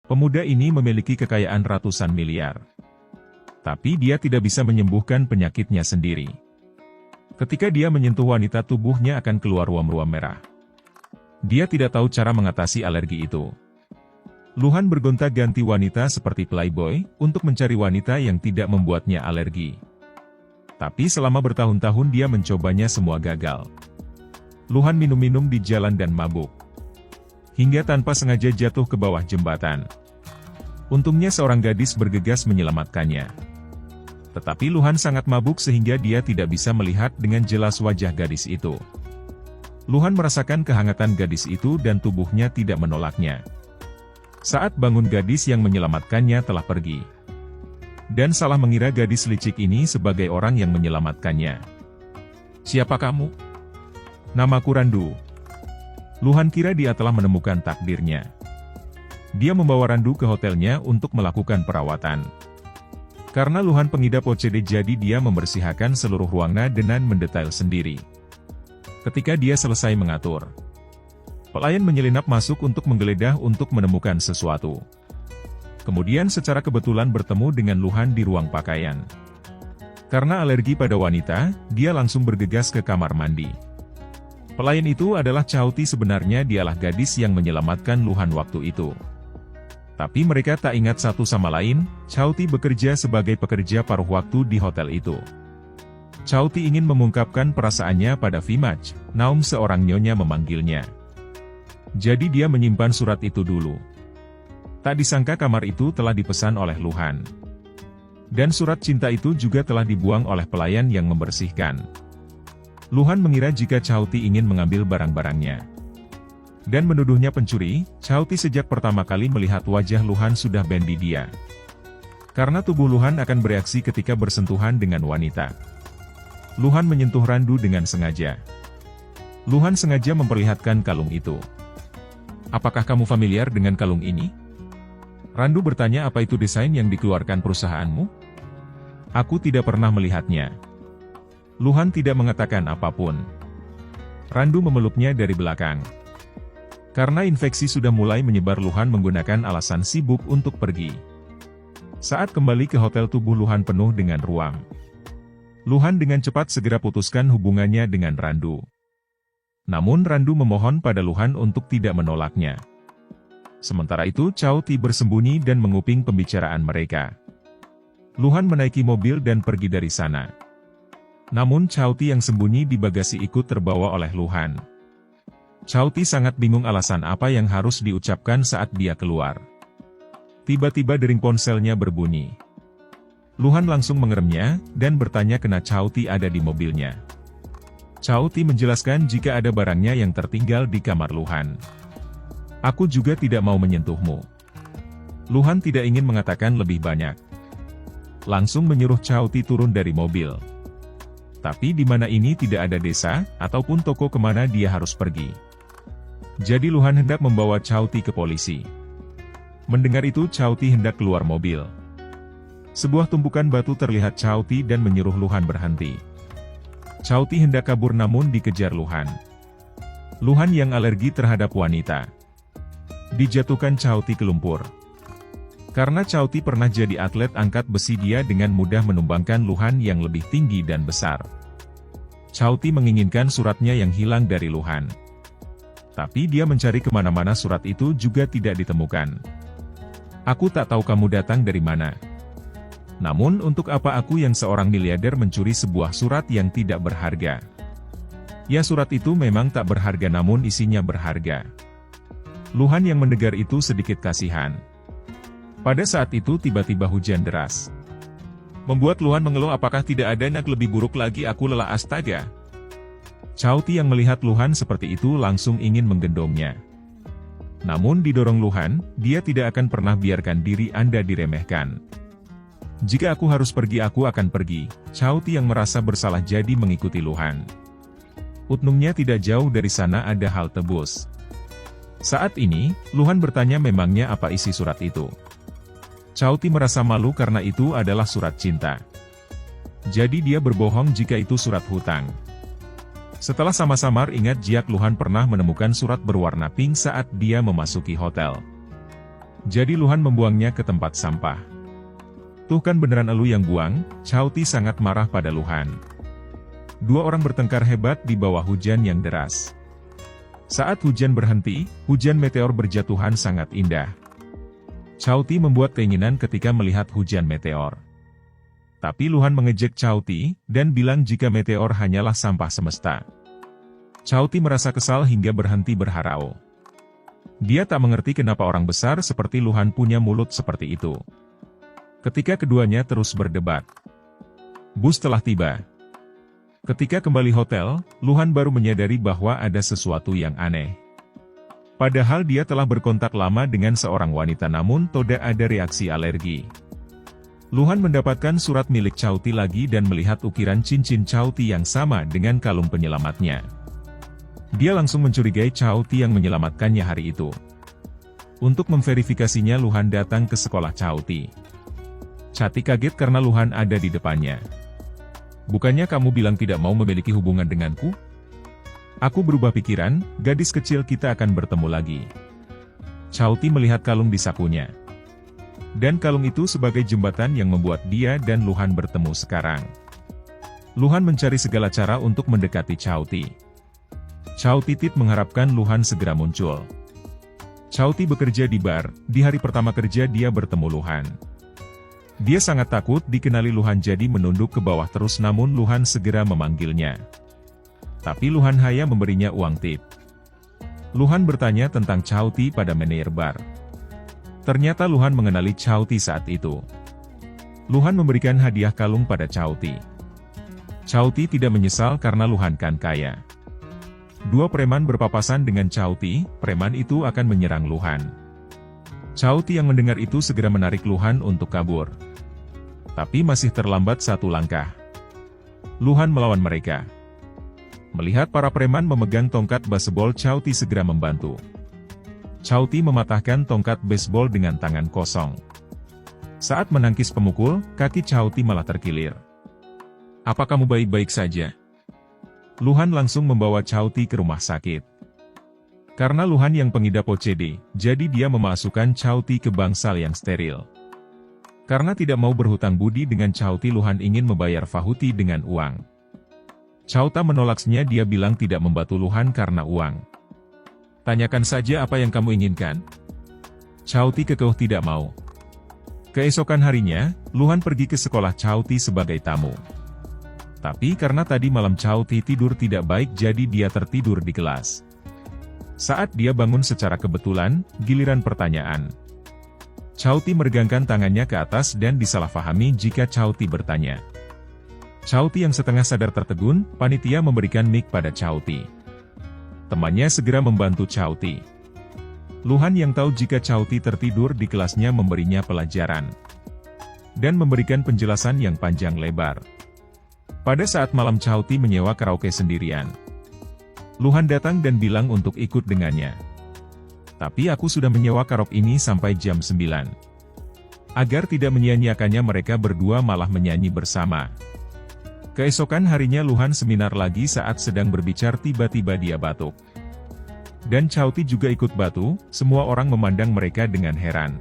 Pemuda ini memiliki kekayaan ratusan miliar. Tapi dia tidak bisa menyembuhkan penyakitnya sendiri. Ketika dia menyentuh wanita, tubuhnya akan keluar ruam-ruam merah. Dia tidak tahu cara mengatasi alergi itu. Luhan bergonta-ganti wanita seperti playboy, untuk mencari wanita yang tidak membuatnya alergi. Tapi selama bertahun-tahun dia mencobanya, semua gagal. Luhan minum-minum di jalan dan mabuk. Hingga tanpa sengaja jatuh ke bawah jembatan. Untungnya seorang gadis bergegas menyelamatkannya. Tetapi Luhan sangat mabuk sehingga dia tidak bisa melihat dengan jelas wajah gadis itu. Luhan merasakan kehangatan gadis itu dan tubuhnya tidak menolaknya. Saat bangun, gadis yang menyelamatkannya telah pergi. Dan salah mengira gadis licik ini sebagai orang yang menyelamatkannya. "Siapa kamu?" "Namaku Randu." Luhan kira dia telah menemukan takdirnya. Dia membawa Randu ke hotelnya untuk melakukan perawatan. Karena Luhan pengidap OCD, jadi dia membersihkan seluruh ruangan dengan mendetail sendiri. Ketika dia selesai mengatur, pelayan menyelinap masuk untuk menggeledah untuk menemukan sesuatu. Kemudian secara kebetulan bertemu dengan Luhan di ruang pakaian. Karena alergi pada wanita, dia langsung bergegas ke kamar mandi. Pelayan itu adalah Chauti, sebenarnya dialah gadis yang menyelamatkan Luhan waktu itu. Tapi mereka tak ingat satu sama lain, Chauti bekerja sebagai pekerja paruh waktu di hotel itu. Chauti ingin mengungkapkan perasaannya pada Vimaj, namun seorang nyonya memanggilnya. Jadi dia menyimpan surat itu dulu. Tak disangka kamar itu telah dipesan oleh Luhan. Dan surat cinta itu juga telah dibuang oleh pelayan yang membersihkan. Luhan mengira jika Chauti ingin mengambil barang-barangnya. Dan menuduhnya pencuri. Chauti sejak pertama kali melihat wajah Luhan sudah bendi dia. Karena tubuh Luhan akan bereaksi ketika bersentuhan dengan wanita. Luhan menyentuh Randu dengan sengaja. Luhan sengaja memperlihatkan kalung itu. "Apakah kamu familiar dengan kalung ini?" Randu bertanya. "Apa itu desain yang dikeluarkan perusahaanmu?" "Aku tidak pernah melihatnya." Luhan tidak mengatakan apapun. Randu memeluknya dari belakang. Karena infeksi sudah mulai menyebar, Luhan menggunakan alasan sibuk untuk pergi. Saat kembali ke hotel, tubuh Luhan penuh dengan ruam. Luhan dengan cepat segera putuskan hubungannya dengan Randu. Namun Randu memohon pada Luhan untuk tidak menolaknya. Sementara itu Chauti bersembunyi dan menguping pembicaraan mereka. Luhan menaiki mobil dan pergi dari sana. Namun Chauti yang sembunyi di bagasi ikut terbawa oleh Luhan. Chauti sangat bingung alasan apa yang harus diucapkan saat dia keluar. Tiba-tiba dering ponselnya berbunyi. Luhan langsung mengeremnya, dan bertanya kena Chauti ada di mobilnya. Chauti menjelaskan jika ada barangnya yang tertinggal di kamar Luhan. "Aku juga tidak mau menyentuhmu." Luhan tidak ingin mengatakan lebih banyak. Langsung menyuruh Chauti turun dari mobil. Tapi di mana ini tidak ada desa, ataupun toko kemana dia harus pergi. Jadi Luhan hendak membawa Chauti ke polisi. Mendengar itu Chauti hendak keluar mobil. Sebuah tumpukan batu terlihat Chauti dan menyuruh Luhan berhenti. Chauti hendak kabur namun dikejar Luhan. Luhan yang alergi terhadap wanita. Dijatuhkan Chauti ke lumpur. Karena Chauti pernah jadi atlet angkat besi, dia dengan mudah menumbangkan Luhan yang lebih tinggi dan besar. Chauti menginginkan suratnya yang hilang dari Luhan. Tapi dia mencari kemana-mana, surat itu juga tidak ditemukan. "Aku tak tahu kamu datang dari mana. Namun untuk apa aku yang seorang miliarder mencuri sebuah surat yang tidak berharga?" Ya, surat itu memang tak berharga namun isinya berharga. Luhan yang mendengar itu sedikit kasihan. Pada saat itu tiba-tiba hujan deras. Membuat Luhan mengeluh, "Apakah tidak ada yang lebih buruk lagi? Aku lelah, astaga." Chauti yang melihat Luhan seperti itu langsung ingin menggendongnya. Namun didorong Luhan, dia tidak akan pernah biarkan diri Anda diremehkan. "Jika aku harus pergi, aku akan pergi." Chauti yang merasa bersalah jadi mengikuti Luhan. Utnumnya tidak jauh dari sana ada halte bus. Saat ini, Luhan bertanya memangnya apa isi surat itu. Chauti merasa malu karena itu adalah surat cinta. Jadi dia berbohong jika itu surat hutang. Setelah sama-sama ingat, Jiak Luhan pernah menemukan surat berwarna pink saat dia memasuki hotel. Jadi Luhan membuangnya ke tempat sampah. "Tuh kan beneran elu yang buang," Chow Ti sangat marah pada Luhan. Dua orang bertengkar hebat di bawah hujan yang deras. Saat hujan berhenti, hujan meteor berjatuhan sangat indah. Chow Ti membuat keinginan ketika melihat hujan meteor. Tapi Luhan mengejek Chow Ti, dan bilang jika meteor hanyalah sampah semesta. Chow Ti merasa kesal hingga berhenti berharau. Dia tak mengerti kenapa orang besar seperti Luhan punya mulut seperti itu. Ketika keduanya terus berdebat. Bus telah tiba. Ketika kembali hotel, Luhan baru menyadari bahwa ada sesuatu yang aneh. Padahal dia telah berkontak lama dengan seorang wanita namun tidak ada reaksi alergi. Luhan mendapatkan surat milik Chow Ti lagi dan melihat ukiran cincin Chow Ti yang sama dengan kalung penyelamatnya. Dia langsung mencurigai Chow Ti yang menyelamatkannya hari itu. Untuk memverifikasinya Luhan datang ke sekolah Chow Ti. Chati kaget karena Luhan ada di depannya. "Bukannya kamu bilang tidak mau memiliki hubungan denganku?" "Aku berubah pikiran, gadis kecil, kita akan bertemu lagi." Chow Ti melihat kalung di sakunya. Dan kalung itu sebagai jembatan yang membuat dia dan Luhan bertemu sekarang. Luhan mencari segala cara untuk mendekati Chow Ti. Chow Ti mengharapkan Luhan segera muncul. Chow Ti bekerja di bar, di hari pertama kerja dia bertemu Luhan. Dia sangat takut dikenali Luhan jadi menunduk ke bawah terus namun Luhan segera memanggilnya. Tapi Luhan hanya memberinya uang tip. Luhan bertanya tentang Chow Ti pada manajer bar. Ternyata Luhan mengenali Chow Ti saat itu. Luhan memberikan hadiah kalung pada Chow Ti. Chow Ti tidak menyesal karena Luhan kan kaya. Dua preman berpapasan dengan Chow Ti, preman itu akan menyerang Luhan. Chow Ti yang mendengar itu segera menarik Luhan untuk kabur. Tapi masih terlambat satu langkah. Luhan melawan mereka. Melihat para preman memegang tongkat baseball, Chow Ti segera membantu. Chow Ti mematahkan tongkat baseball dengan tangan kosong. Saat menangkis pemukul, kaki Chow Ti malah terkilir. "Apa kamu baik-baik saja?" Luhan langsung membawa Chow Ti ke rumah sakit. Karena Luhan yang pengidap OCD, jadi dia memasukkan Chow Ti ke bangsal yang steril. Karena tidak mau berhutang budi dengan Chow Ti, Luhan ingin membayar Fahuti dengan uang. Chow Ti menolaknya, dia bilang tidak membantu Luhan karena uang. "Tanyakan saja apa yang kamu inginkan." Chow Ti kekeh tidak mau. Keesokan harinya, Luhan pergi ke sekolah Chow Ti sebagai tamu. Tapi karena tadi malam Chow Ti tidur tidak baik jadi dia tertidur di kelas. Saat dia bangun secara kebetulan, giliran pertanyaan. Chow Ti meregangkan tangannya ke atas dan disalahpahami jika Chow Ti bertanya. Chow Ti yang setengah sadar tertegun, panitia memberikan mic pada Chow Ti. Temannya segera membantu Chow Ti. Luhan yang tahu jika Chow Ti tertidur di kelasnya memberinya pelajaran. Dan memberikan penjelasan yang panjang lebar. Pada saat malam Chow Ti menyewa karaoke sendirian. Luhan datang dan bilang untuk ikut dengannya. "Tapi aku sudah menyewa karaoke ini sampai jam 9. Agar tidak menyia-nyiakannya mereka berdua malah menyanyi bersama. Keesokan harinya Luhan seminar lagi, saat sedang berbicara tiba-tiba dia batuk. Dan Chow Ti juga ikut batuk, semua orang memandang mereka dengan heran.